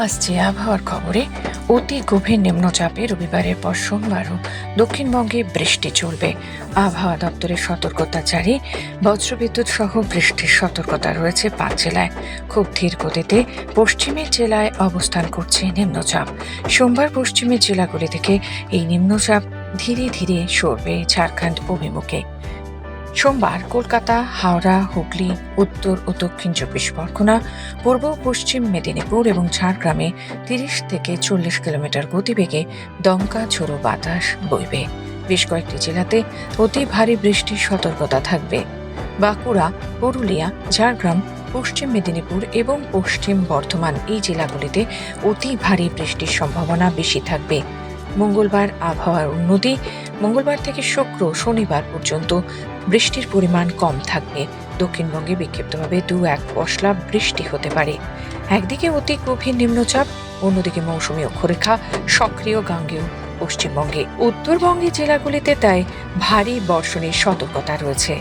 আসছে আবহাওয়ার খবরে অতি গভীর নিম্নচাপে রবিবারের পর সোমবারও দক্ষিণবঙ্গে বৃষ্টি চলবে। আবহাওয়া দপ্তরের সতর্কতা জারি, বজ্রবিদ্যুৎ সহ বৃষ্টির সতর্কতা রয়েছে 5 জেলায়। খুব ধীর গতিতে পশ্চিমের জেলায় অবস্থান করছে নিম্নচাপ। সোমবার পশ্চিমের জেলাগুলি থেকে এই নিম্নচাপ ধীরে ধীরে সরবে ঝাড়খণ্ড অভিমুখে। সোমবার কলকাতা, হাওড়া, হুগলি, উত্তর ও দক্ষিণ 24 পরগনা, পূর্ব পশ্চিম মেদিনীপুর এবং ঝাড়গ্রামে 30 থেকে 40 কিলোমিটার গতিবেগে দমকা ঝোড়ো বাতাস বইবে। বেশ কয়েকটি জেলাতে অতি ভারী বৃষ্টির সতর্কতা থাকবে। বাঁকুড়া, পুরুলিয়া, ঝাড়গ্রাম, পশ্চিম মেদিনীপুর এবং পশ্চিম বর্ধমান এই জেলাগুলিতে অতি ভারী বৃষ্টির সম্ভাবনা বেশি থাকবে। মঙ্গলবার আবহাওয়ার উন্নতি, মঙ্গলবার থেকে শুক্র শনিবার পর্যন্ত বৃষ্টির পরিমাণ কম থাকবে। দক্ষিণবঙ্গে বিক্ষিপ্তভাবে 2-1 পশলা বৃষ্টি হতে পারে। একদিকে অতি গভীর নিম্নচাপ, অন্যদিকে মৌসুমী অক্ষরেখা সক্রিয় গাঙ্গেয় পশ্চিমবঙ্গে। উত্তরবঙ্গের জেলাগুলিতে তাই ভারী বর্ষণের সতর্কতা রয়েছে।